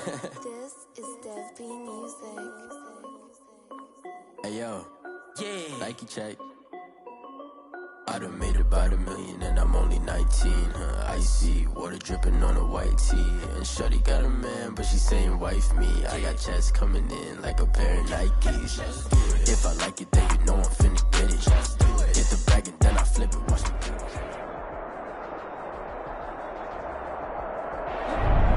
This is Dev B Music. Hey yo, Nike check. I done made about $1 million and I'm only 19. Icy water dripping on a white tee. And shorty got a man, but she saying wife me. I got checks coming in like a pair of Nikes. If I like it, then you know I'm finna get it. Hit the bag and then I flip it. Watch me.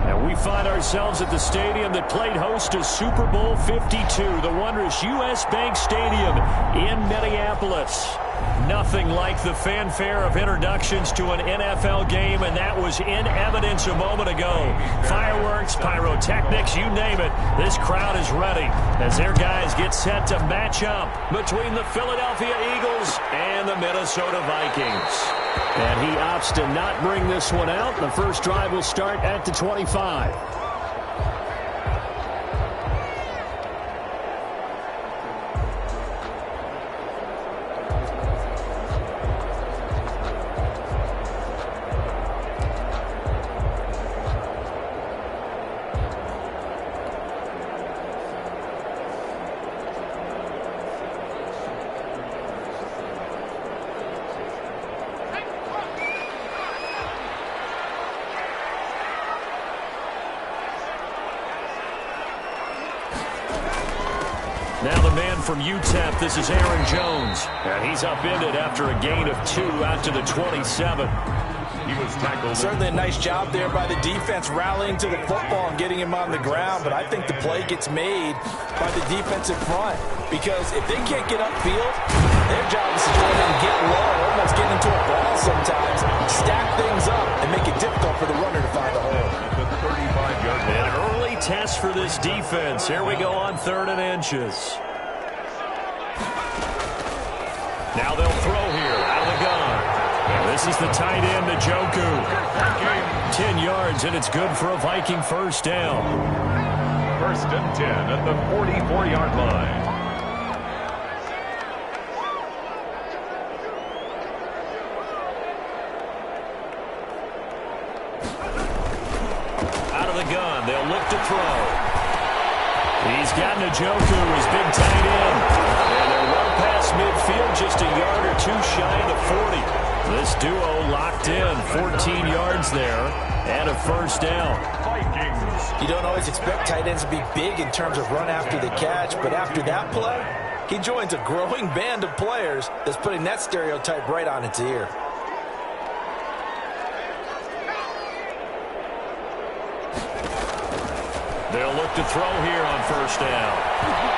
And we find ourselves at the stadium that played host to Super Bowl 52, the wondrous U.S. Bank Stadium in Minneapolis. Nothing like the fanfare of introductions to an NFL game, and that was in evidence a moment ago. Fireworks, pyrotechnics, you name it. This crowd is ready as their guys get set to match up between the Philadelphia Eagles and the Minnesota Vikings. And he opts to not bring this one out. The first drive will start at the 25. Now the man from UTEP, this is Aaron Jones. And he's upended after a gain of 2 out to the 27. He was tackled. Certainly a nice job there by the defense rallying to the football and getting him on the ground. But I think the play gets made by the defensive front. Because if they can't get upfield, their job is to go ahead and get low, almost get into a ball sometimes, stack things up, and make it difficult for the runner to find the hole. The 35-yard line. An early test for this defense. Here we go on 3rd and inches. Now they'll throw here out of the gun. And this is the tight end, Njoku. 10 yards, and it's good for a Viking first down. 1st and 10 at the 44-yard line. Out of the gun, they'll look to throw. He's got Njoku, his big tight end. And they're well past midfield, just a yard or 2 shy of the 40. This duo locked in, 14 yards there, and a first down. Vikings. You don't always expect tight ends to be big in terms of run after the catch, but after that play, he joins a growing band of players that's putting that stereotype right on its ear. They'll look to throw here on first down.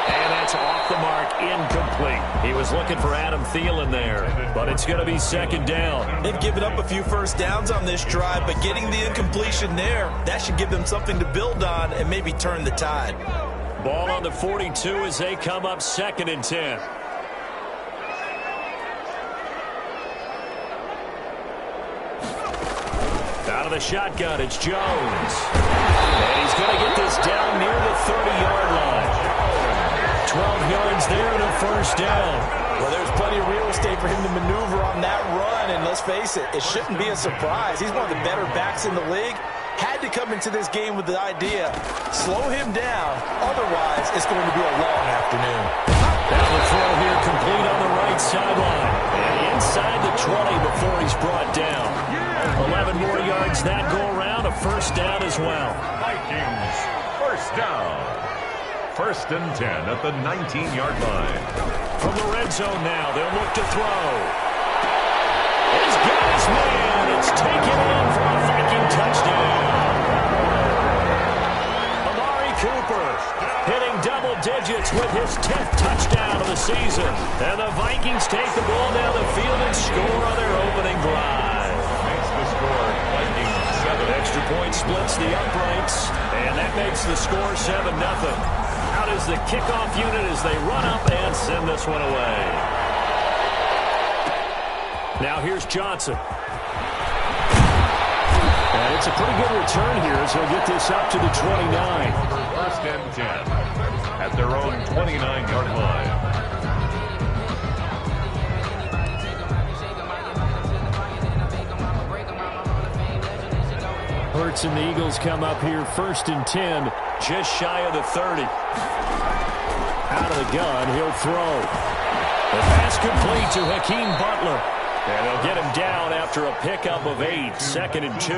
And that's off the mark, incomplete. He was looking for Adam Thielen there, but it's going to be 2nd down. They've given up a few first downs on this drive, but getting the incompletion there, that should give them something to build on and maybe turn the tide. Ball on the 42 as they come up 2nd and 10. Out of the shotgun, it's Jones. And he's going to get this down near the 30-yard line. 12 yards there and a first down. Well, there's plenty of real estate for him to maneuver on that run, and let's face it, it shouldn't be a surprise. He's one of the better backs in the league. Had to come into this game with the idea, slow him down, otherwise it's going to be a long afternoon. Now the throw here complete on the right sideline. And inside the 20 before he's brought down. 11 more yards that go around, a first down as well. Vikings. First down. 1st and 10 at the 19-yard line. From the red zone now, they'll look to throw. He's got his man. It's taken in for a Viking touchdown. Amari Cooper hitting double digits with his 10th touchdown of the season. And the Vikings take the ball down the field and score on their opening drive. Makes the score Vikings 7. Extra point splits the uprights, and that makes the score 7-0. Out is the kickoff unit as they run up and send this one away. Now here's Johnson. And it's a pretty good return here as he'll get this up to the 29. 1st and 10 at their own 29-yard line. sticks, and the Eagles come up here 1st and 10, just shy of the 30. Out of the gun, he'll throw. The pass complete to Hakeem Butler. And they'll get him down after a pickup of 8, 2nd and 2.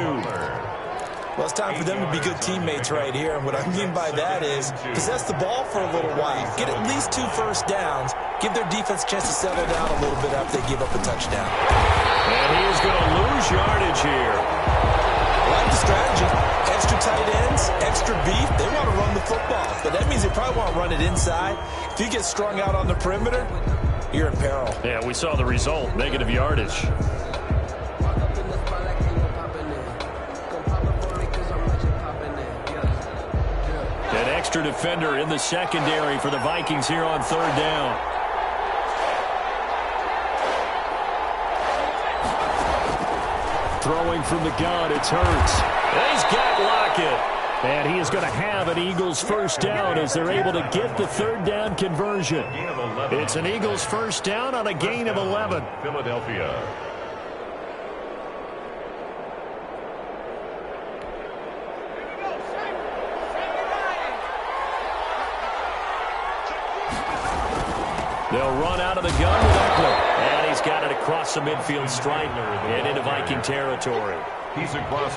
Well, it's time for them to be good teammates right here. And what I mean by that is possess the ball for a little while. Get at least 2 first downs. Give their defense a chance to settle down a little bit after they give up a touchdown. And he is going to lose yardage here. I like the strategy. Extra tight ends, extra beef. They want to run the football. But that means they probably want to run it inside. If you get strung out on the perimeter, you're in peril. Yeah, we saw the result. Negative yardage. An extra defender in the secondary for the Vikings here on 3rd down. Throwing from the gun, it's Hurts. He's got Lockett. And he is going to have an Eagles first down as they're able to get the 3rd down conversion. It's an Eagles first down on a gain of 11. Philadelphia. They'll run out of the gun with Eckler. And he's got it across the midfield stripe and into Viking territory.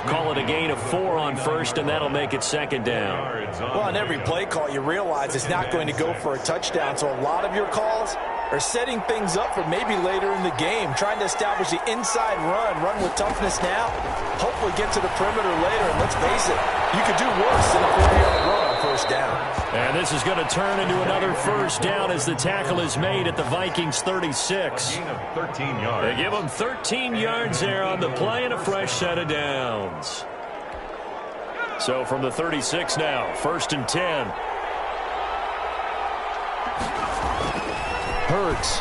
Call it a gain of 4 on 1st, and that'll make it 2nd down. Well, on every play call, you realize it's not going to go for a touchdown. So a lot of your calls are setting things up for maybe later in the game, trying to establish the inside run with toughness now, hopefully get to the perimeter later. And let's face it, you could do worse than a 4-yard run on 1st down. And this is going to turn into another first down as the tackle is made at the Vikings 36. Gain of 13 yards. They give them 13 yards there on the play and a fresh set of downs. So from the 36 now, 1st and 10. Hurts.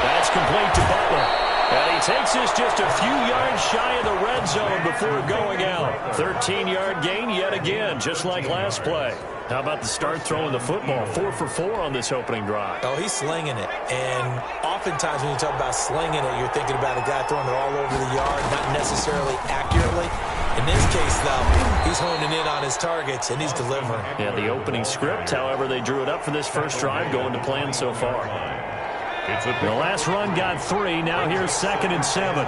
That's complete to Butler. And he takes this just a few yards shy of the red zone before going out. 13-yard gain yet again, just like last play. How about the start throwing the football? 4 for 4 on this opening drive. Oh, he's slinging it. And oftentimes when you talk about slinging it, you're thinking about a guy throwing it all over the yard, not necessarily accurately. In this case, though, he's honing in on his targets, and he's delivering. Yeah, the opening script, however, they drew it up for this first drive, going to plan so far. The last run got 3. Now here's 2nd and 7.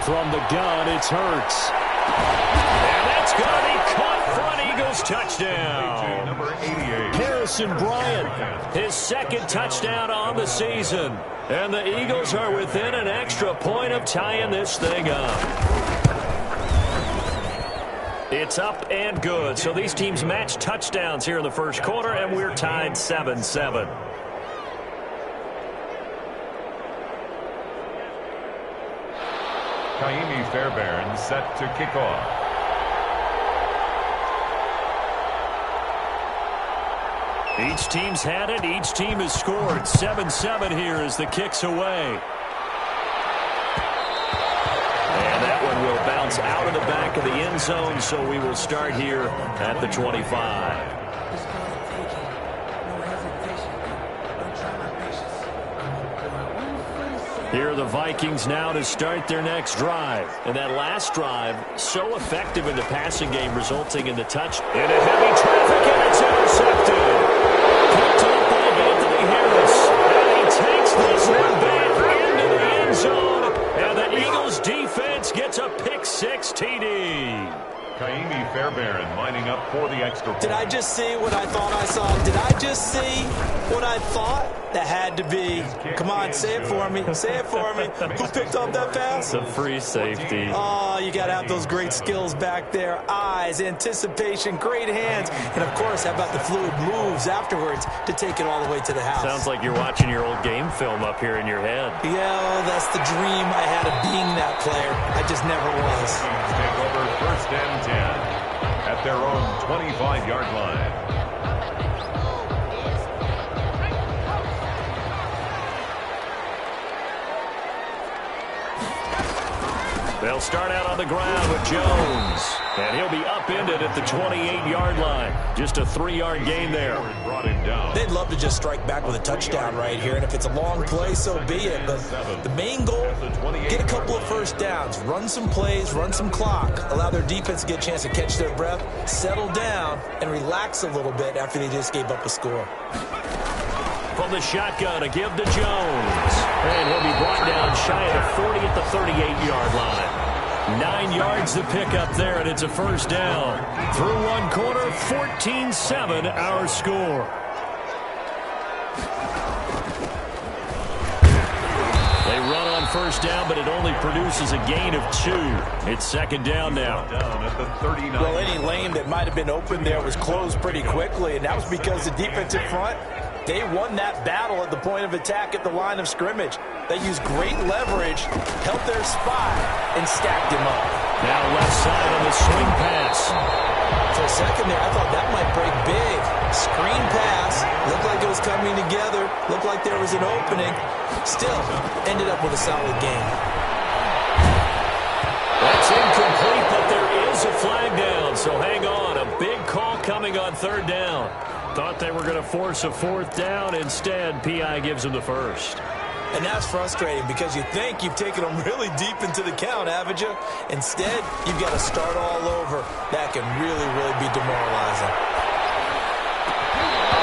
From the gun, it's Hurts. And that's going to be caught front. Eagles touchdown. Number 88. Harrison Bryant, his 2nd touchdown on the season. And the Eagles are within an extra point of tying this thing up. It's up and good. So these teams match touchdowns here in the first quarter, and we're tied 7-7. Kaimi Fairbairn set to kick off. Each team's had it. Each team has scored. 7-7 here as the kick's away. And that one will bounce out of the back of the end zone, so we will start here at the 25. Here are the Vikings now to start their next drive. And that last drive, so effective in the passing game, resulting in the touch. Into heavy traffic, and it's intercepted. Picked up by Anthony Harris. And he takes this one back into the end zone. And the Eagles defense gets a pick-6 TD. Kaimi Fairbairn lining up for the extra point. Did I just see what I thought I saw? Did I just see what I thought? That had to be. Come on, say it for me. Say it for me. Who picked up that pass? The free safety. Oh, you got to have those great skills back there. Eyes, anticipation, great hands. And, of course, how about the fluid moves afterwards to take it all the way to the house? Sounds like you're watching your old game film up here in your head. Yeah, well, that's the dream I had of being that player. I just never was. Take over 1st and 10 at their own 25-yard line. They'll start out on the ground with Jones. And he'll be upended at the 28-yard line. Just a 3-yard gain there. Brought him down They'd love to just strike back with a touchdown right here, and if it's a long play, so be it. But the main goal, get a couple of first downs, run some plays, run some clock, allow their defense to get a chance to catch their breath, settle down, and relax a little bit after they just gave up a score. From the shotgun, a give to Jones. And he'll be brought down shy of the 40 at the 38-yard line. 9 yards to pick up there, and it's a first down. Through one quarter, 14-7 our score. They run on first down, but it only produces a gain of 2. It's second down now. Well, any lane that might have been open there was closed pretty quickly, and that was because the defensive front, they won that battle at the point of attack at the line of scrimmage. They used great leverage, held their spot, and stacked him up. Now left side on the swing pass. For a second there, I thought that might break big. Screen pass, looked like it was coming together, looked like there was an opening. Still, ended up with a solid game. That's incomplete, but there is a flag down, so hang on. A big call coming on third down. Thought they were going to force a fourth down. Instead, P.I. gives them the first. And that's frustrating because you think you've taken them really deep into the count, haven't you? Instead, you've got to start all over. That can really, really be demoralizing.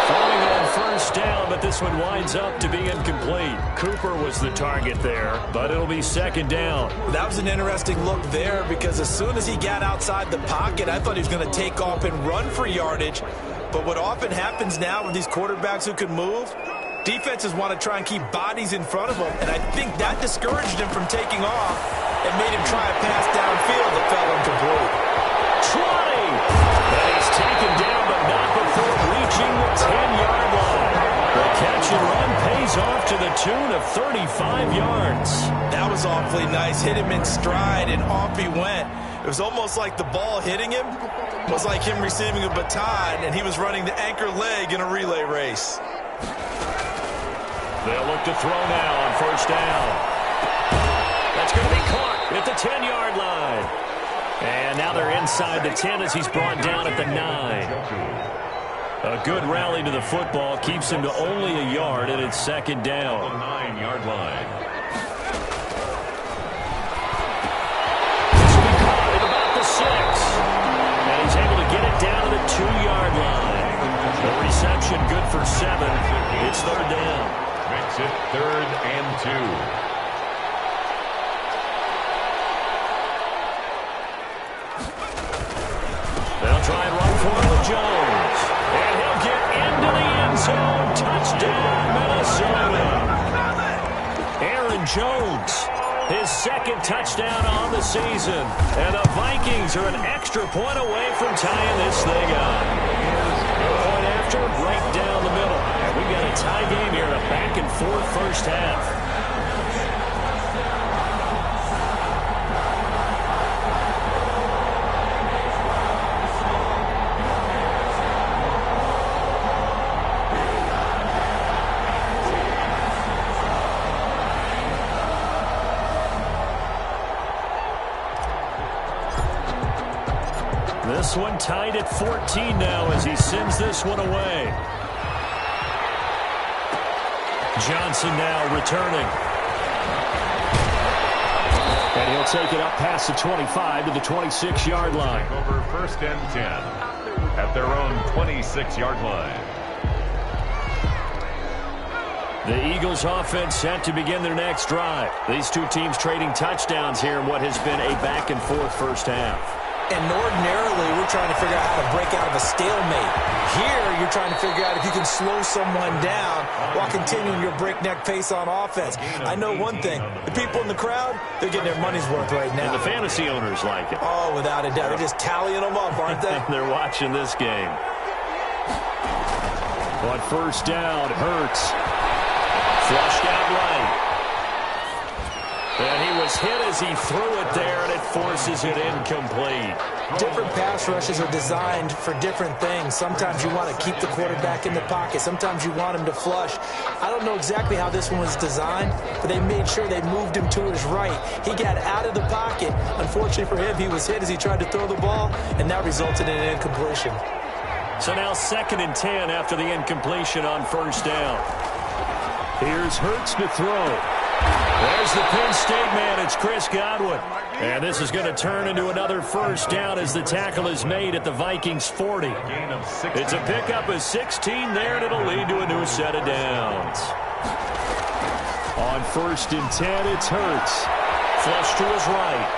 Falling on first down, but this one winds up to be incomplete. Cooper was the target there, but it'll be second down. That was an interesting look there because as soon as he got outside the pocket, I thought he was going to take off and run for yardage. But what often happens now with these quarterbacks who can move, defenses want to try and keep bodies in front of them, and I think that discouraged him from taking off and made him try a pass downfield that fell incomplete. 20! And he's taken down, but not before reaching the 10-yard line. The catch and run pays off to the tune of 35 yards. That was awfully nice. Hit him in stride, and off he went. It was almost like the ball hitting him was like him receiving a baton, and he was running the anchor leg in a relay race. They'll look to throw now on first down. That's going to be caught at the 10-yard line. And now they're inside the 10 as he's brought down at the 9. A good rally to the football keeps him to only a yard, and it's second down. The 9-yard line. This will be caught at about the 6. And he's able to get it down to the 2-yard line. The reception good for 7. It's third down. Makes it 3rd and 2. They'll try and run for it with Jones. And he'll get into the end zone. Touchdown, Minnesota. Aaron Jones, his second touchdown on the season. And the Vikings are an extra point away from tying this thing up. Point after, right down the middle. And we've got a tie game here in a back-and-forth first half. This one tied at 14 now as he sends this one away. Johnson now returning. And he'll take it up past the 25 to the 26-yard line. Over 1st and 10 at their own 26-yard line. The Eagles offense set to begin their next drive. These two teams trading touchdowns here in what has been a back-and-forth first half. And ordinarily, we're trying to figure out how to break out of a stalemate. Here, you're trying to figure out if you can slow someone down while continuing your breakneck pace on offense. I know one thing. The people in the crowd, they're getting their money's worth right now. And the fantasy owners like it. Oh, without a doubt. They're just tallying them up, aren't they? They're watching this game. On first down, Hurts. Flushed out right. And he was hit as he threw it there, and it forces it incomplete. Different pass rushes are designed for different things. Sometimes you want to keep the quarterback in the pocket. Sometimes you want him to flush. I don't know exactly how this one was designed, but they made sure they moved him to his right. He got out of the pocket. Unfortunately for him, he was hit as he tried to throw the ball, and that resulted in an incompletion. So now 2nd and 10 after the incompletion on first down. Here's Hurts to throw. There's the Penn State man. It's Chris Godwin. And this is going to turn into another first down as the tackle is made at the Vikings 40. It's a pickup of 16 there, and it'll lead to a new set of downs. On 1st and 10, it's Hurts. Flush to his right.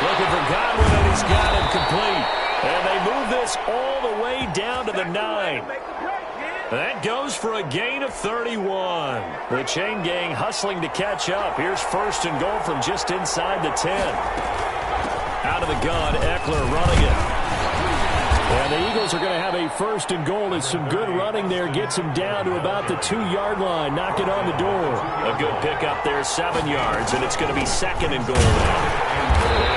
Looking for Godwin, and he's got it complete. And they move this all the way down to the 9. That goes for a gain of 31. The chain gang hustling to catch up. Here's 1st and goal from just inside the 10. Out of the gun, Eckler running it. And the Eagles are going to have a 1st and goal as some good running there gets him down to about the 2-yard line. Knock it on the door. A good pickup there, 7 yards, and it's going to be 2nd and goal now.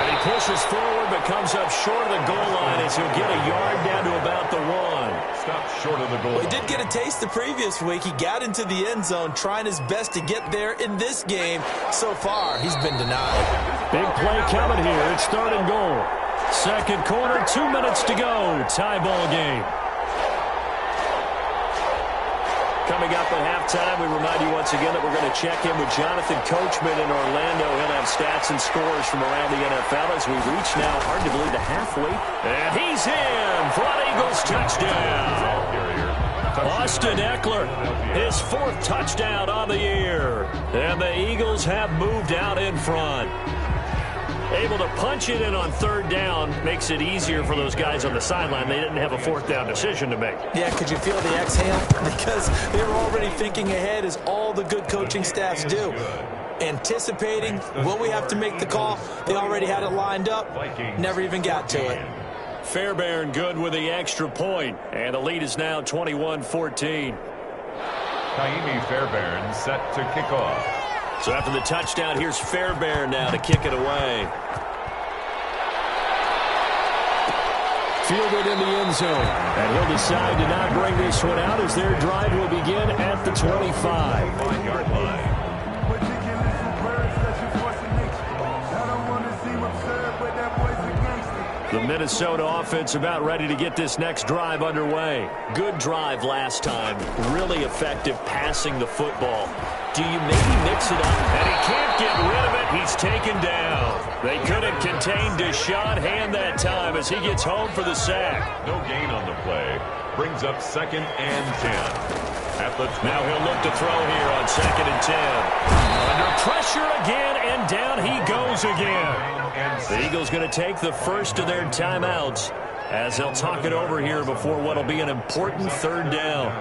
And he pushes forward but comes up short of the goal line as he'll get a yard down to about the 1. Stop short of the goal. Well, he did get a taste the previous week. He got into the end zone trying his best to get there in this game. So far, he's been denied. Big play coming here. It's 3rd and goal. 2nd quarter, 2 minutes to go. Tie ball game. Coming up at halftime, we remind you once again that we're going to check in with Jonathan Coachman in Orlando. He'll have stats and scores from around the NFL as we reach now, hard to believe, the halfway. And he's in for an Eagles touchdown. Austin Eckler, his 4th touchdown on the year. And the Eagles have moved out in front. Able to punch it in on 3rd down makes it easier for those guys on the sideline. They didn't have a 4th down decision to make. Yeah, could you feel the exhale? Because they were already thinking ahead, as all the good coaching staffs do. Anticipating, will we have to make the call? They already had it lined up. Never even got to it. Fairbairn good with the extra point. And the lead is now 21-14. Kaimi Fairbairn set to kick off. So after the touchdown, here's Fairbairn now to kick it away. Fielded in the end zone. And he'll decide to not bring this one out as their drive will begin at the 25. 5-yard line. The Minnesota offense about ready to get this next drive underway. Good drive last time. Really effective passing the football. Do you maybe mix it up? And he can't get rid of it. He's taken down. They couldn't contain Deshaun Hand that time as he gets home for the sack. No gain on the play. Brings up 2nd and 10. Now he'll look to throw here on 2nd and 10. Under pressure again, and down he goes again. The Eagles going to take the first of their timeouts as they'll talk it over here before what will be an important 3rd down.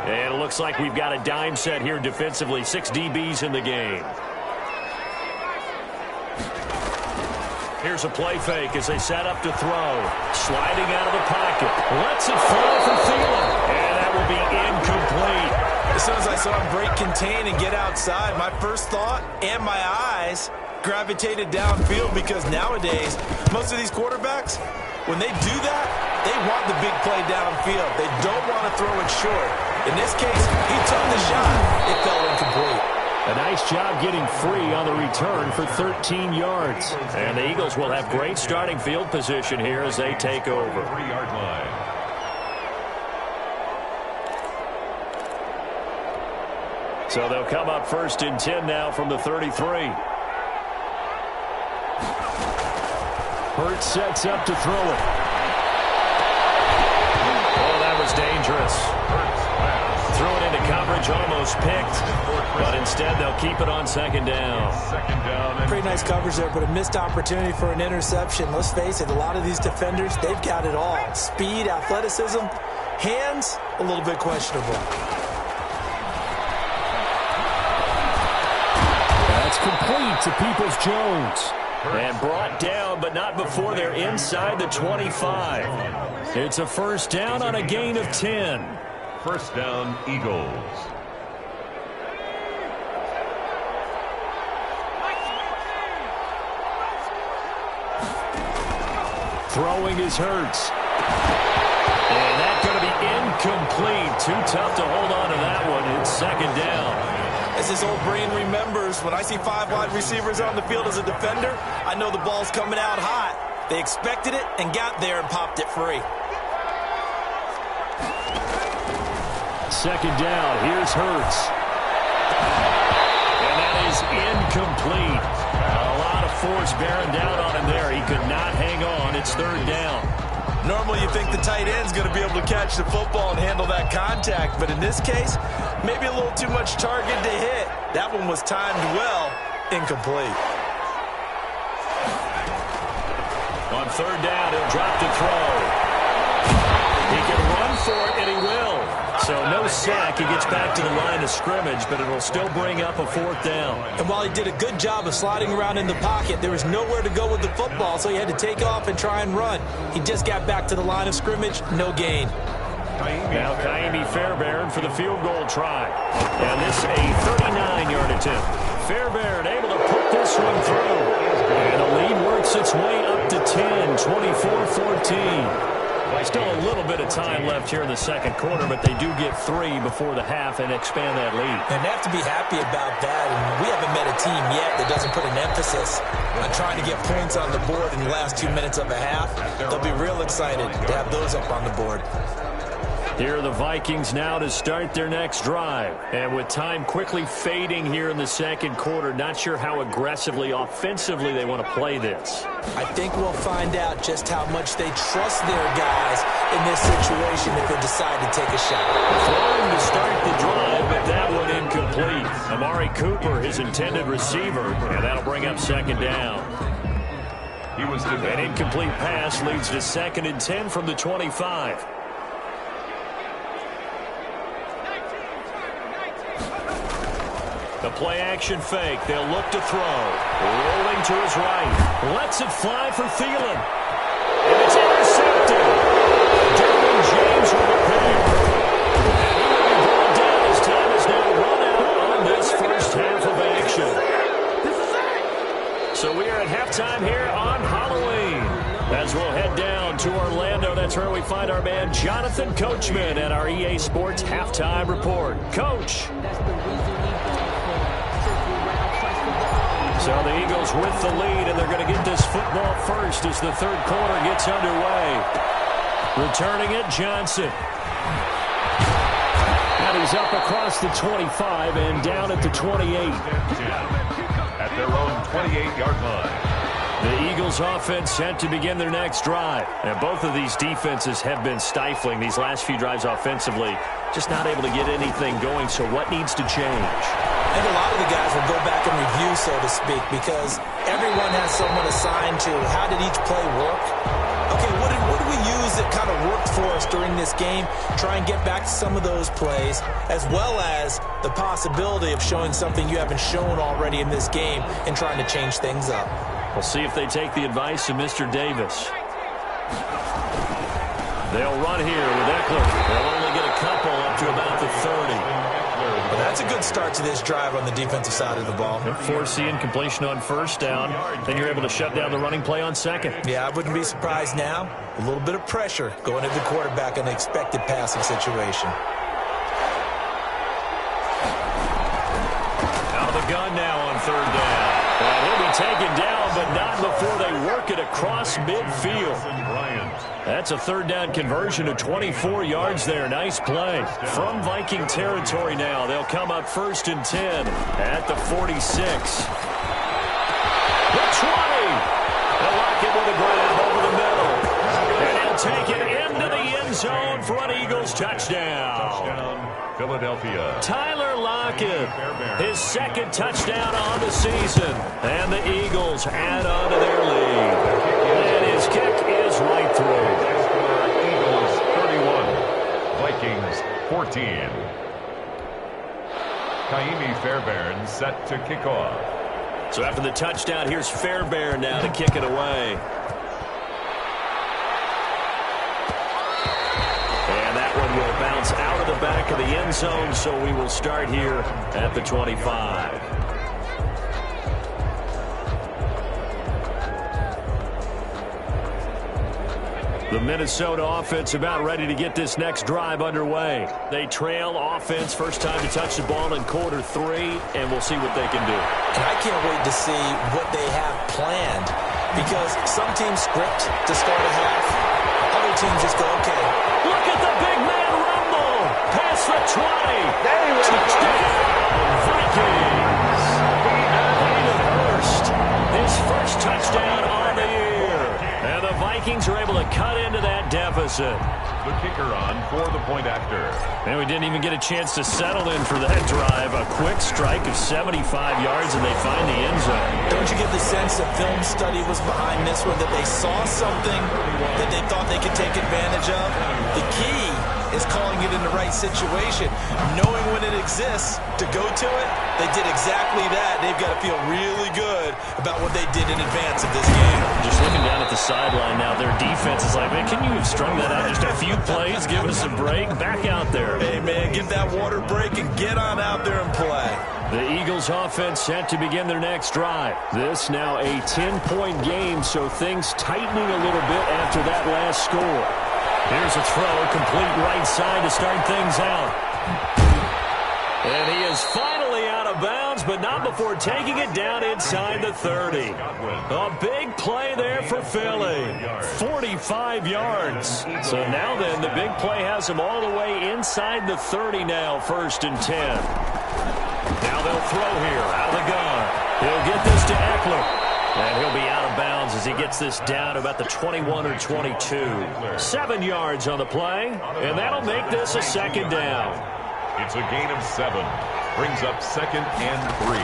And it looks like we've got a dime set here defensively. 6 DBs in the game. Here's a play fake as they set up to throw. Sliding out of the pocket. Lets it fall for Thielen. And that will be incomplete. As soon as I saw him break contain and get outside, my first thought and my eyes gravitated downfield, because nowadays, most of these quarterbacks, when they do that, they want the big play downfield. They don't want to throw it short. In this case, he took the shot. It fell incomplete. A nice job getting free on the return for 13 yards. And the Eagles will have great starting field position here as they take over. 3-yard line. So they'll come up 1st and 10 now from the 33. Hurts sets up to throw it. Oh, that was dangerous. Threw it into coverage, almost picked. But instead, they'll keep it on 2nd down. Pretty nice coverage there, but a missed opportunity for an interception. Let's face it, a lot of these defenders, they've got it all. Speed, athleticism, hands, a little bit questionable. That's complete to Peoples-Jones. And brought down, but not before they're inside the 25. It's a 1st down on a gain of 10. 1st down, Eagles. Throwing is Hurts. And that's going to be incomplete. Too tough to hold on to that one. It's 2nd down. As his old brain remembers, when I see 5 wide receivers on the field as a defender, I know the ball's coming out hot. They expected it and got there and popped it free. second down. Here's Hurts. And that is incomplete. A lot of force bearing down on him there. He could not hang on. It's third down. Normally you think the tight end's going to be able to catch the football and handle that contact, but in this case, maybe a little too much target to hit. That one was timed well, incomplete. On third down, he'll drop to throw. He can run for it, and he will. So no sack. He gets back to the line of scrimmage, but it'll still bring up a fourth down. And while he did a good job of sliding around in the pocket, there was nowhere to go with the football, so he had to take off and try and run. He just got back to the line of scrimmage, no gain. Now Kaimi Fairbairn for the field goal try. And this is a 39-yard attempt. Fairbairn able to put this one through. And the lead works its way up to 10, 24-14. Still a little bit of time left here in the second quarter, but they do get 3 before the half and expand that lead. And they have to be happy about that. And we haven't met a team yet that doesn't put an emphasis on trying to get points on the board in the last 2 minutes of a half. They'll be real excited to have those up on the board. Here are the Vikings now to start their next drive. And with time quickly fading here in the second quarter, not sure how aggressively, offensively they want to play this. I think we'll find out just how much they trust their guys in this situation if they decide to take a shot. Throwing to start the drive, but that one incomplete. Amari Cooper, his intended receiver, and that'll bring up second down. An incomplete pass leads to 2nd and 10 from the 25. The play-action fake. They'll look to throw. Rolling to his right. Lets it fly for Thielen. And it's intercepted. Derwin James will repair. And he will be brought down as time is now run out on this first half of action. So we are at halftime here on Halloween. As we'll head down to Orlando, that's where we find our man Jonathan Coachman at our EA Sports Halftime Report. Coach. So the Eagles with the lead, and they're going to get this football first as the third quarter gets underway. Returning it, Johnson. And he's up across the 25 and down at the 28. At their own 28-yard line. The Eagles offense set to begin their next drive. And both of these defenses have been stifling these last few drives offensively. Just not able to get anything going, so what needs to change? And a lot of the guys will go back and review, so to speak, because everyone has someone assigned to how did each play work. Okay, what did we use that kind of worked for us during this game? Try and get back to some of those plays, as well as the possibility of showing something you haven't shown already in this game and trying to change things up. We'll see if they take the advice of Mr. Davis. They'll run here with Eckler. They'll only get a couple up to about the 30. Well, that's a good start to this drive on the defensive side of the ball. Force the incompletion on first down. Then you're able to shut down the running play on second. Yeah, I wouldn't be surprised now. A little bit of pressure going into the quarterback in an expected passing situation. Out of the gun now on third down. And he'll be taken down, but not before they work it across midfield. That's a third down conversion of 24 yards there. Nice play. From Viking territory now, they'll come up 1st and 10 at the 46. The 20. They'll lock it with a grab over the middle. And he'll take it into the end zone for an Eagles touchdown. Philadelphia. Tyler Lockett, his 2nd touchdown on the season. And the Eagles add on to their lead. And his kick is right through. Eagles 31, Vikings 14. Kaimi Fairbairn set to kick off. So after the touchdown, here's Fairbairn now to kick it away. And that one will bounce out of the back of the end zone, so we will start here at the 25. The Minnesota offense about ready to get this next drive underway. They trail offense, first time to touch the ball in quarter 3, and we'll see what they can do. And I can't wait to see what they have planned, because some teams script to start a half. Other teams just go, okay. Look at the big man rumble. past the 20. Touchdown, Vikings. Hayden Hurst, his first touchdown on the year. And the Vikings are able to cut into that deficit. The kicker on for the point after. And we didn't even get a chance to settle in for that drive. A quick strike of 75 yards, and they find the end zone. Don't you get the sense that film study was behind this one, that they saw something that they thought they could take advantage of? The key is calling it in the right situation, knowing when it exists to go to it. They did exactly that. They've got to feel really good about what they did in advance of this game. Just looking down at the sideline now, their defense is like, man, can you have strung that out just a few plays? Give us a break. Back out there. Hey, man, get that water break and get on out there and play. The Eagles offense set to begin their next drive. This now a 10-point game, so things tightening a little bit after that last score. Here's a throw, complete right side to start things out. And he is finally out of bounds, but not before taking it down inside the 30. A big play there for Philly. 45 yards. So now then, the big play has him all the way inside the 30 now, 1st and 10. Now they'll throw here, out of the gun. He'll get this to Eckler. And he'll be out of bounds as he gets this down to about the 21 or 22. 7 yards on the play, and that'll make this a second down. It's a gain of 7. Brings up 2nd and 3.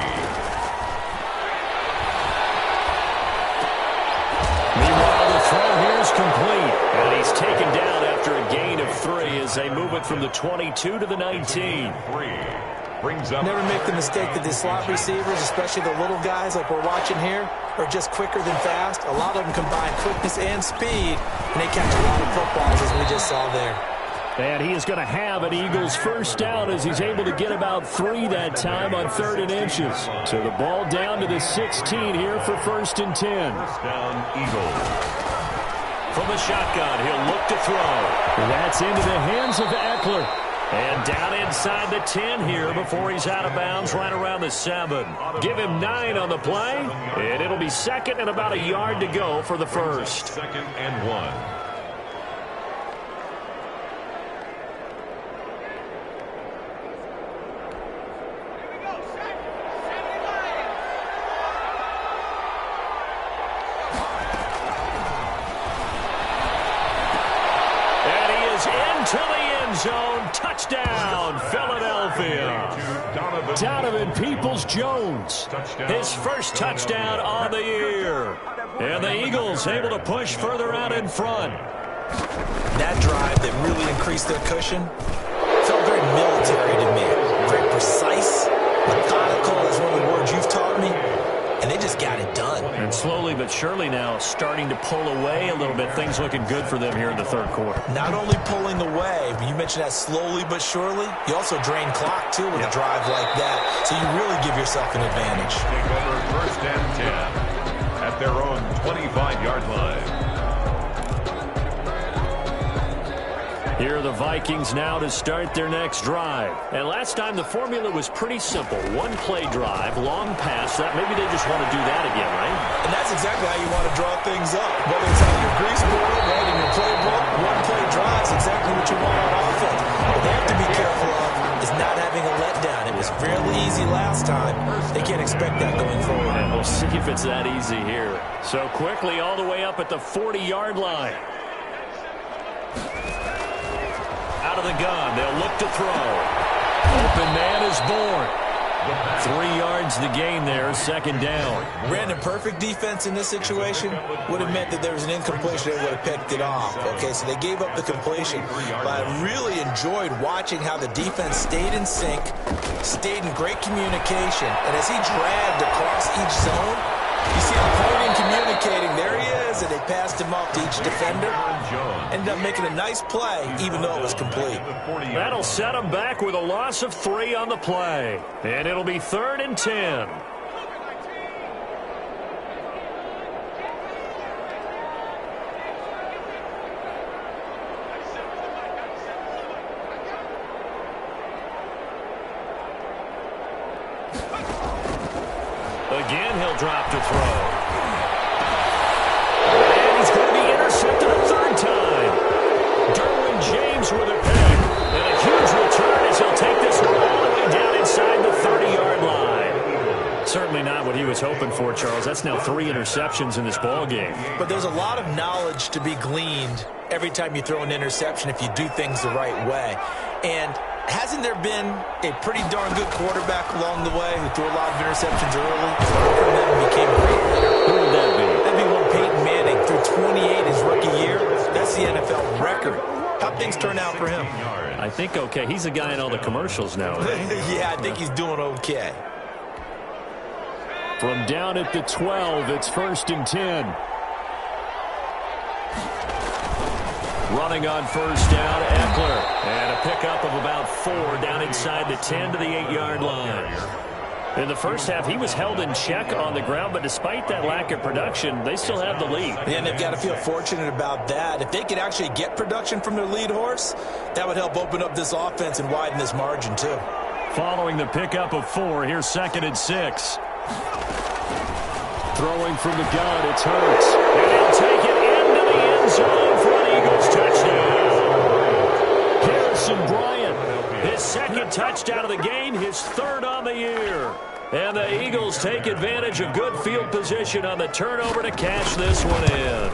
Meanwhile, the throw here is complete, and he's taken down after a gain of 3 as they move it from the 22 to the 19. Never make the mistake that the slot receivers, especially the little guys like we're watching here, are just quicker than fast. A lot of them combine quickness and speed, and they catch a lot of footballs, as we just saw there. And he is going to have an Eagles first down as he's able to get about 3 that time on 3rd and inches. So the ball down to the 16 here for 1st and 10. First down, Eagles. From the shotgun, he'll look to throw. That's into the hands of Eckler. And down inside the 10 here before he's out of bounds right around the 7. Give him 9 on the play, and it'll be 2nd and about a yard to go for the first. 2nd and 1. Into the end zone. Touchdown, Philadelphia. Donovan Peoples-Jones. His first touchdown on the year. And the Eagles able to push further out in front. That drive that really increased their cushion felt very military to me. Very precise, methodical is one of the words you've taught me. And they just got it done. And slowly but surely now starting to pull away a little bit. Things looking good for them here in the 3rd quarter. Not only pulling away, but you mentioned that slowly but surely. You also drain clock, too, with a drive like that. So you really give yourself an advantage. Take over 1st and 10 at their own 25-yard line. Here are the Vikings now to start their next drive. And last time the formula was pretty simple. 1-play drive, long pass. That maybe they just want to do that again, right? And that's exactly how you want to draw things up. Whether it's on your grease board, writing your playbook, 1-play drive is exactly what you want on offense. What they have to be careful of is not having a letdown. It was fairly easy last time. They can't expect that going forward. And we'll see if it's that easy here. So quickly all the way up at the 40-yard line. Out of the gun, they'll look to throw. Open man is born. 3 yards the gain there, 2nd down. Brandon, perfect defense in this situation would have meant that there was an incompletion. They would have picked it off. Okay, so they gave up the completion. But I really enjoyed watching how the defense stayed in sync, stayed in great communication. And as he dragged across each zone, you see him pointing, communicating. There he is, and they passed him off to each defender. Ended up making a nice play, even though it was complete. That'll set him back with a loss of 3 on the play. And it'll be 3rd and 10. Again, he'll drop to throw. And he's going to be intercepted a 3rd time. Derwin James with a pick. And a huge return was hoping for, Charles. That's now 3 interceptions in this ball game. But there's a lot of knowledge to be gleaned every time you throw an interception if you do things the right way. And hasn't there been a pretty darn good quarterback along the way who threw a lot of interceptions early, learned from them, and became great? Who would that be? That'd be one Peyton Manning threw 28 his rookie year. That's the NFL record. How'd things turn out for him? I think okay. He's a guy in all the commercials now. Yeah, I think he's doing okay. From down at the 12, it's 1st and 10. Running on 1st down, Eckler. And a pickup of about 4 down inside the 10 to the 8-yard line. In the first half, he was held in check on the ground, but despite that lack of production, they still have the lead. And they've got to feel fortunate about that. If they could actually get production from their lead horse, that would help open up this offense and widen this margin, too. Following the pickup of 4, here's 2nd and 6. Throwing from the gun, it's Hurts. And he'll take it into the end zone for an Eagles touchdown. Harrison Bryant, his 2nd touchdown of the game, his 3rd on the year. And the Eagles take advantage of good field position on the turnover to cash this one in.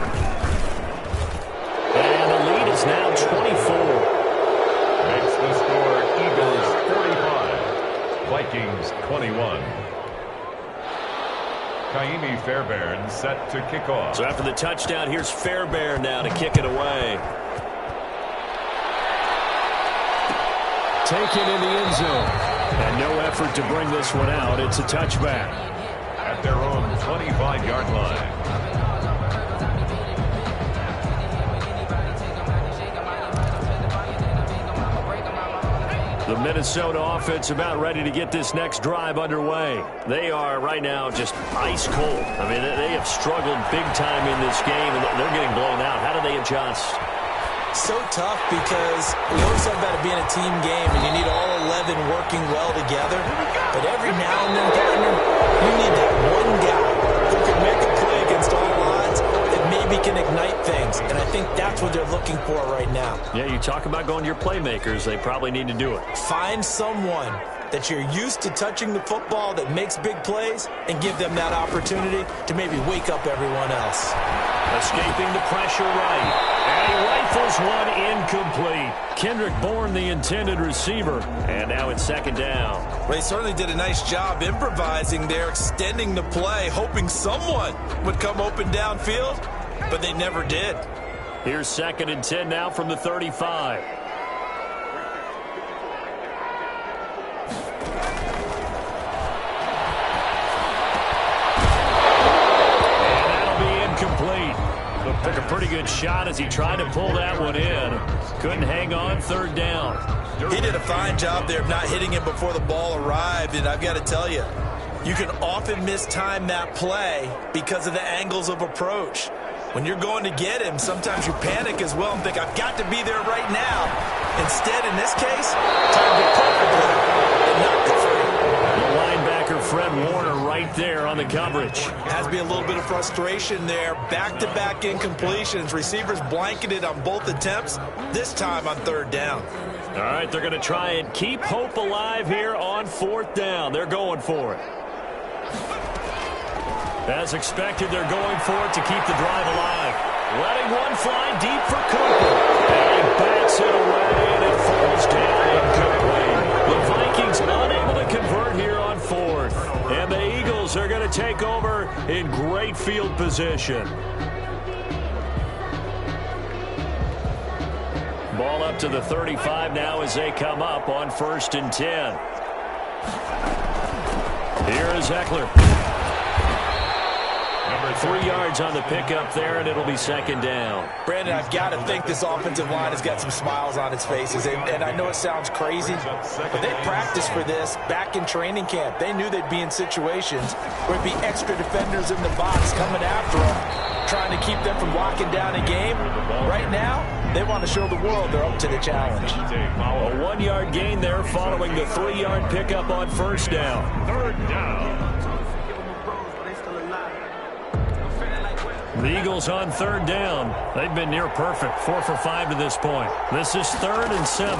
And the lead is now 24. Makes the score Eagles 45, Vikings 21. Kaimi Fairbairn set to kick off. So after the touchdown, here's Fairbairn now to kick it away. Taken in the end zone. And no effort to bring this one out. It's a touchback. At their own 25-yard line. The Minnesota offense about ready to get this next drive underway. They are right now just ice cold. I mean, they have struggled big time in this game, and they're getting blown out. How do they adjust? So tough because we always talk about it being a team game, and you need all 11 working well together. But every now and then, partner, you need that one guy who can make a play against all odds that maybe can ignite things. And I think that's what they're looking for right now. Yeah, you talk about going to your playmakers. They probably need to do it. Find someone that you're used to touching the football that makes big plays and give them that opportunity to maybe wake up everyone else. Escaping the pressure right. And he rifles one incomplete. Kendrick Bourne, the intended receiver. And now it's 2nd down. Well, they certainly did a nice job improvising there, extending the play, hoping someone would come open downfield, but they never did. Here's 2nd and 10 now from the 35. Took a pretty good shot as he tried to pull that one in. Couldn't hang on, 3rd down. He did a fine job there of not hitting him before the ball arrived, and I've got to tell you, you can often mistime that play because of the angles of approach. When you're going to get him, sometimes you panic as well and think, I've got to be there right now. Instead, in this case, timed it perfectly and knocked it free. The linebacker, Fred Warner, right there on the coverage. Has to be a little bit of frustration there. Back-to-back incompletions. Receivers blanketed on both attempts, this time on 3rd down. All right, they're going to try and keep hope alive here on 4th down. They're going for it. As expected, they're going for it to keep the drive alive. Letting one fly deep for Cooper. And he bats it away, and it falls down incomplete. The Vikings unable to convert here on 4th. And the Eagles are going to take over in great field position. Ball up to the 35 now as they come up on 1st and 10. Here is Eckler. 3 yards on the pickup there, and it'll be 2nd down. Brandon, I've got to think this offensive line has got some smiles on its faces. And I know it sounds crazy, but they practiced for this back in training camp. They knew they'd be in situations where it'd be extra defenders in the box coming after them, trying to keep them from locking down a game. Right now, they want to show the world they're up to the challenge. A 1-yard gain there following the 3-yard pickup on 1st down. 3rd down. The Eagles on 3rd down. They've been near perfect, 4 for 5 to this point. This is 3rd and 7.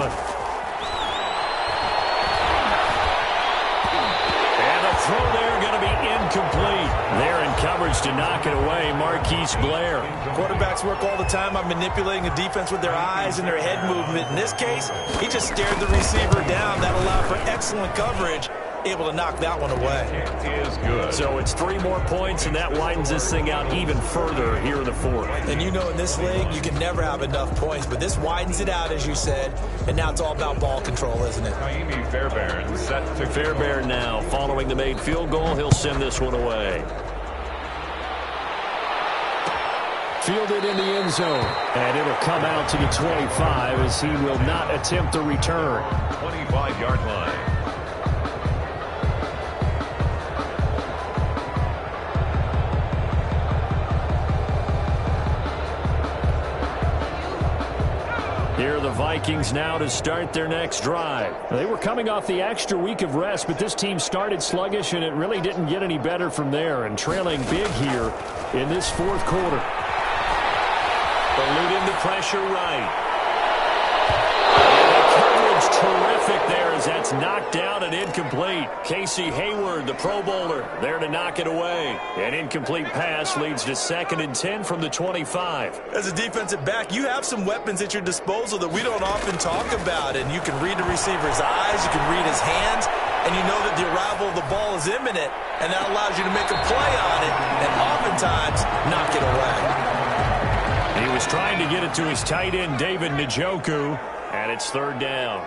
And a throw there going to be incomplete. They're in coverage to knock it away, Marquise Blair. Quarterbacks work all the time on manipulating the defense with their eyes and their head movement. In this case, he just stared the receiver down. That allowed for excellent coverage, able to knock that one away. It is good. So it's 3 more points, and that widens this thing out even further here in the fourth. And you know in this league, you can never have enough points, but this widens it out, as you said, and now it's all about ball control, isn't it? Kaimi Fairbairn set to Fairbairn now, following the made field goal, he'll send this one away. Fielded in the end zone, and it'll come out to the 25 as he will not attempt the return. 25-yard line. Here are the Vikings now to start their next drive. They were coming off the extra week of rest, but this team started sluggish, and it really didn't get any better from there, and trailing big here in this fourth quarter. Eluding the pressure right. And the coverage terrific there as that's knocked down and incomplete. Casey Hayward, the Pro Bowler, there to knock it away. An incomplete pass leads to 2nd and 10 from the 25. As a defensive back, you have some weapons at your disposal that we don't often talk about, and you can read the receiver's eyes, you can read his hands, and you know that the arrival of the ball is imminent, and that allows you to make a play on it, and oftentimes knock it away. He was trying to get it to his tight end, David Njoku, and it's 3rd down.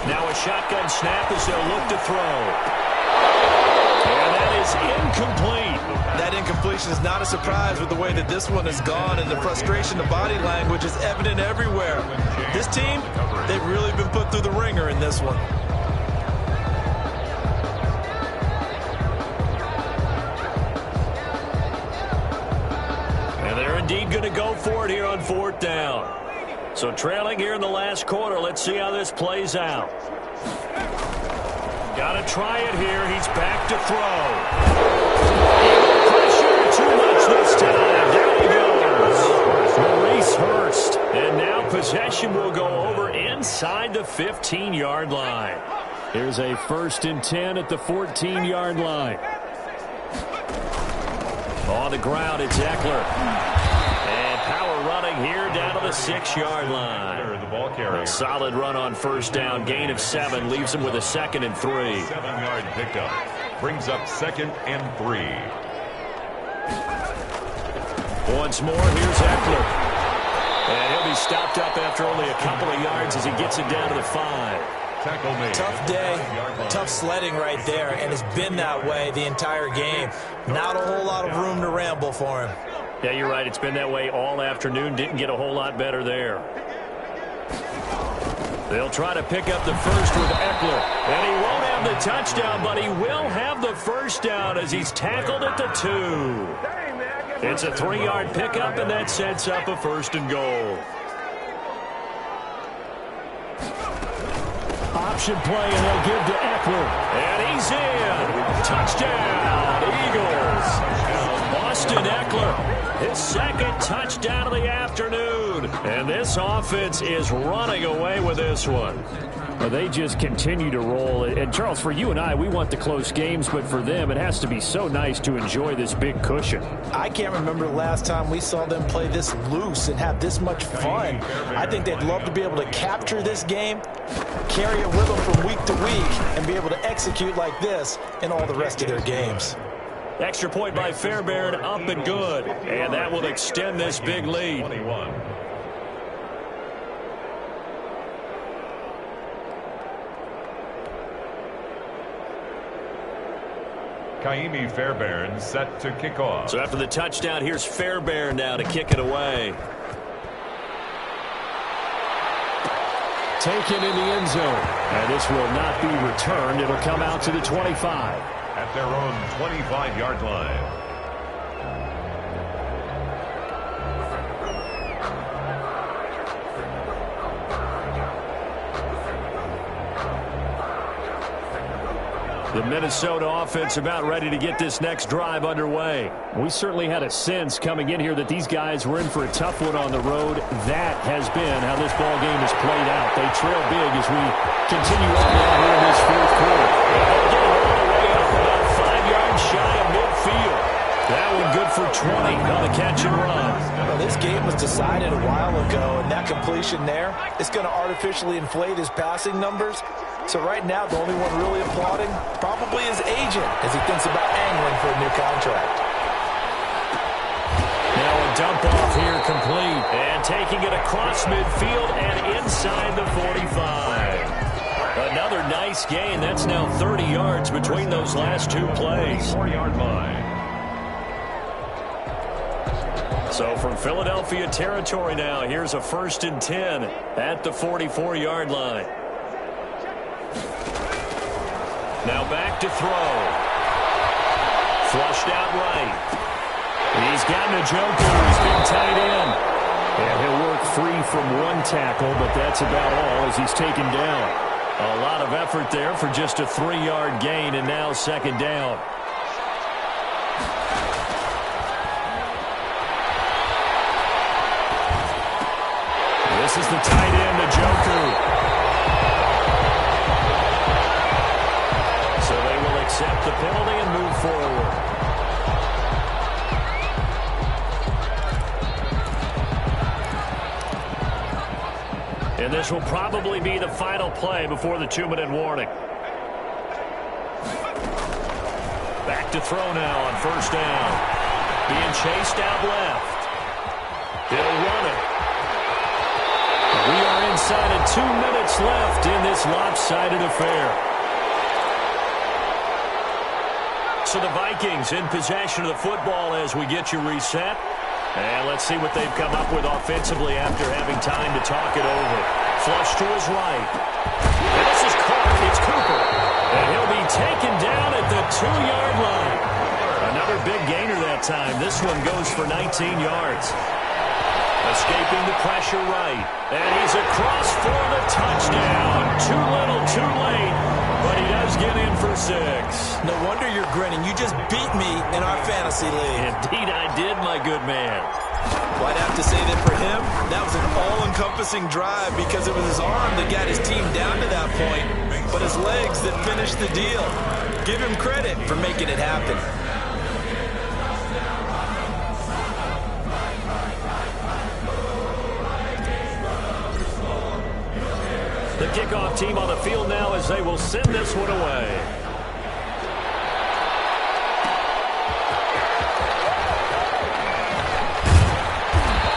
Now a shotgun snap as they'll look to throw. And that is incomplete. That incompletion is not a surprise with the way that this one has gone, and the frustration, the body language is evident everywhere. This team, they've really been put through the ringer in this one. And they're indeed going to go for it here on 4th down. So trailing here in the last quarter, let's see how this plays out. Got to try it here. He's back to throw. Pressure too much this time. There he goes. Maurice Hurst. And now possession will go over inside the 15-yard line. Here's a 1st and 10 at the 14-yard line. On the ground, it's Eckler. And power running here down to the 6-yard line. The ball carrier. A solid run on 1st down. Gain of 7 leaves him with a 2nd and 3. 7-yard pickup. Brings up 2nd and 3. Once more, here's Eckler. And he'll be stopped up after only a couple of yards as he gets it down to the 5. Tackle made. Tough day, tough sledding right there, and it's been that way the entire game. Not a whole lot of room to ramble for him. Yeah, you're right. It's been that way all afternoon. Didn't get a whole lot better there. They'll try to pick up the first with Eckler. And he won't have the touchdown, but he will have the 1st down as he's tackled at the 2. It's a 3-yard pickup, and that sets up a 1st and goal. Option play, and they'll give to Eckler. And he's in. Touchdown, Eagles. Austin Eckler, his 2nd touchdown of the afternoon. And this offense is running away with this one. Well, they just continue to roll. And, Charles, for you and I, we want the close games, but for them, it has to be so nice to enjoy this big cushion. I can't remember the last time we saw them play this loose and have this much fun. I think they'd love to be able to capture this game, carry it with them from week to week, and be able to execute like this in all the rest of their games. Extra point by Fairbairn, up and good. And that will extend this big lead. 21. Kaimi Fairbairn set to kick off. So after the touchdown, here's Fairbairn now to kick it away. Taken in the end zone. And this will not be returned. It'll come out to the 25. At their own 25-yard line. The Minnesota offense about ready to get this next drive underway. We certainly had a sense coming in here that these guys were in for a tough one on the road. That has been how this ball game has played out. They trail big as we continue on now here in this fourth quarter. They're getting all the way up about 20 on the catch and run. Well, this game was decided a while ago, and that completion there is going to artificially inflate his passing numbers. So right now, the only one really applauding probably his agent as he thinks about angling for a new contract. Now a dump off here complete. And taking it across midfield and inside the 45. Another nice gain. That's now 30 yards between those last two plays. 4-yard line. So from Philadelphia territory now, here's a 1st and 10 at the 44-yard line. Now back to throw. Flushed out right. He's got Njoku. He's been tight end. And he'll work free from one tackle, but that's about all as he's taken down. A lot of effort there for just a 3-yard gain, and now 2nd down. This is the tight end, Njoku. So they will accept the penalty and move forward. And this will probably be the final play before the 2-minute warning. Back to throw now on 1st down. Being chased out left. He'll run it. We are inside of 2 minutes left in this lopsided affair. So the Vikings in possession of the football as we get you reset. And let's see what they've come up with offensively after having time to talk it over. Flush to his right. And this is caught. It's Cooper. And he'll be taken down at the 2-yard line. Another big gainer that time. This one goes for 19 yards. Escaping the pressure right. And he's across for the touchdown. Too little, too late. But he does get in for 6. No wonder you're grinning. You just beat me in our fantasy league. Indeed I did, my good man. Well, I'd have to say that for him, that was an all-encompassing drive because it was his arm that got his team down to that point, but his legs that finished the deal. Give him credit for making it happen. The kickoff team on the field now as they will send this one away.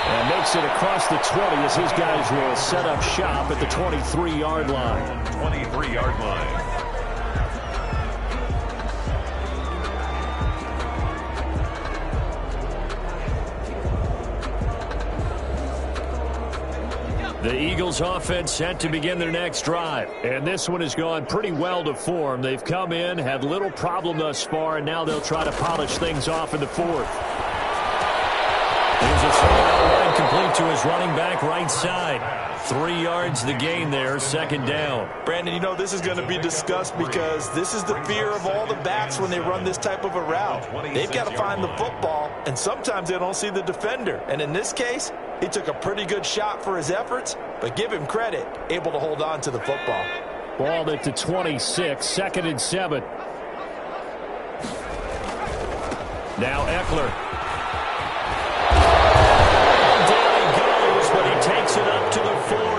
And makes it across the 20 as his guys will set up shop at the 23-yard line. 23-yard line. The Eagles offense set to begin their next drive. And this one has gone pretty well to form. They've come in, had little problem thus far, and now they'll try to polish things off in the 4th. Here's a throw line complete to his running back right side. 3 yards the gain there, 2nd down. Brandon, you know this is going to be discussed because this is the fear of all the backs when they run this type of a route. They've got to find the football, and sometimes they don't see the defender. And in this case, he took a pretty good shot for his efforts, but give him credit, able to hold on to the football. Ball at the 26, 2nd and 7. Now Eckler. Down he goes, but he takes it up to the 40.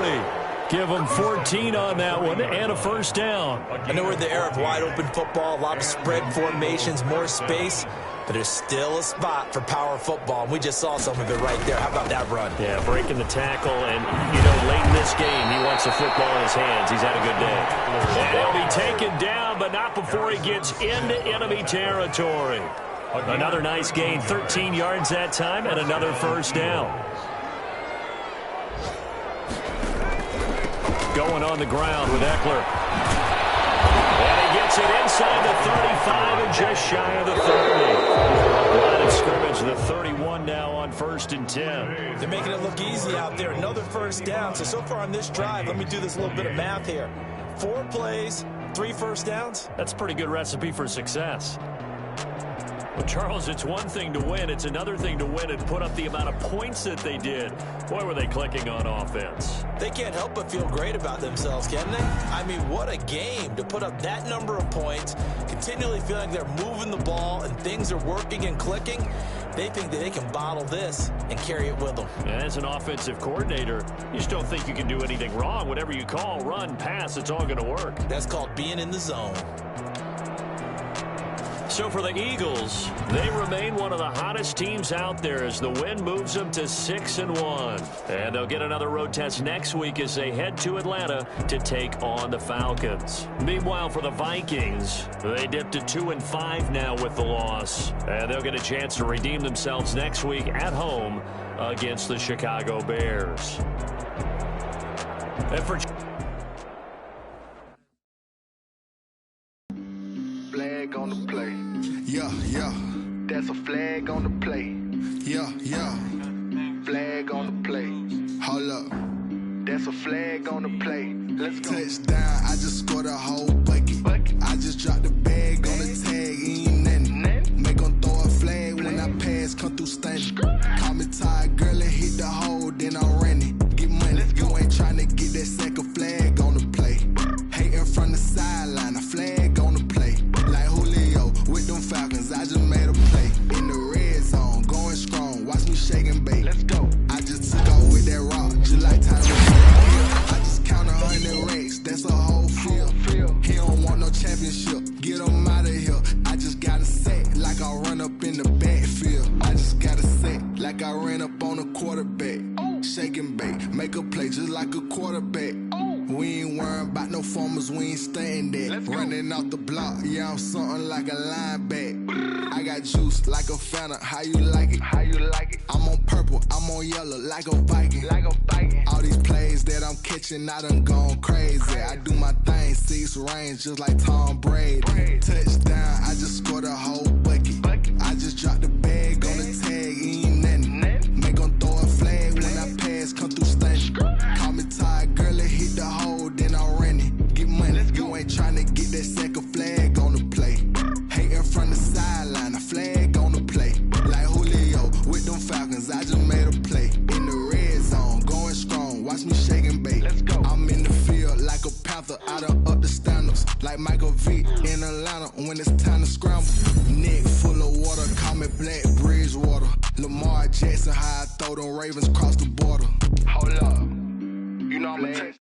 Give him 14 on that one and a 1st down. I know we're in the era of wide-open football, a lot of spread formations, more space, but there's still a spot for power football, and we just saw some of it right there. How about that run? Yeah, breaking the tackle, and, you know, late in this game, he wants the football in his hands. He's had a good day. And he'll be taken down, but not before he gets into enemy territory. Another nice gain, 13 yards that time, and another 1st down. Going on the ground with Eckler. And he gets it inside the 35 and just shy of the 30. Line of scrimmage, the 31 now on 1st and 10. They're making it look easy out there. Another 1st down. So far on this drive, let me do this little bit of math here. 4 plays, 3 1st downs. That's a pretty good recipe for success. Well, Charles, it's one thing to win. It's another thing to win and put up the amount of points that they did. Boy, were they clicking on offense. They can't help but feel great about themselves, can they? I mean, what a game to put up that number of points, continually feeling they're moving the ball and things are working and clicking. they think that they can bottle this and carry it with them. As an offensive coordinator, you just don't think you can do anything wrong. Whatever you call, run, pass, it's all going to work. That's called being in the zone. So for the Eagles, they remain one of the hottest teams out there as the win moves them to 6-1. And they'll get another road test next week as they head to Atlanta to take on the Falcons. Meanwhile, for the Vikings, they dipped to 2-5 now with the loss. And they'll get a chance to redeem themselves next week at home against the Chicago Bears. And for flag on the play. Yeah, yeah. That's a flag on the play. Yeah, yeah. Flag on the play. Hold up. That's a flag on the play. Let's go. Touchdown, I just scored a whole bucket. I just dropped the bag on the tag, ain't nothing. Make 'em throw a flag when I pass, come through stunning. Call me tired, girl, and hit the hole, then I'm running. Get money, you ain't tryna get that second flag on the play. Hating from the sideline, a flag on the play. Like Julio with them Falcons, I just made a play. In the red zone, going strong, watch me shake and bake. Let's go. I just took off with that rock, just like Tyler. I just count 100 racks, that's a whole field. He don't want no championship, get him out of here. I just got a set, like I run up in the backfield. I just got a set, like I ran up on a quarterback. Shake and bake, make a play just like a quarterback. We ain't worrying about no formers, we ain't staying there. Running off the block, yeah, I'm something like a linebacker. I got juice like a Fanta, how you like it? How you like it? I'm on purple, I'm on yellow, like a Viking. Like a Viking. All these plays that I'm catching, I done gone crazy. I do my thing, 6 range, just like Tom Brady. Touchdown, I just scored a whole bucket. I just dropped the bag on the tag, ain't nothing. Make 'em throw a flag when I pass, come through stunning. Call me tired, girl, and hit the hole, then I'm running. Get money, you ain't tryna get that second flag on the play. Hating from the sideline, a flag on the play. Like Julio with them Falcons, I just made a play. In the red zone, going strong, watch me shake and bake. Let's go. I'm in the field like a Panther, I done up the standards. Like Michael Vick in Atlanta when it's time to scramble. Neck full of water, call me Black Bridgewater. Lamar Jackson, how I throw them Ravens across the border. Hold up. You know I'm a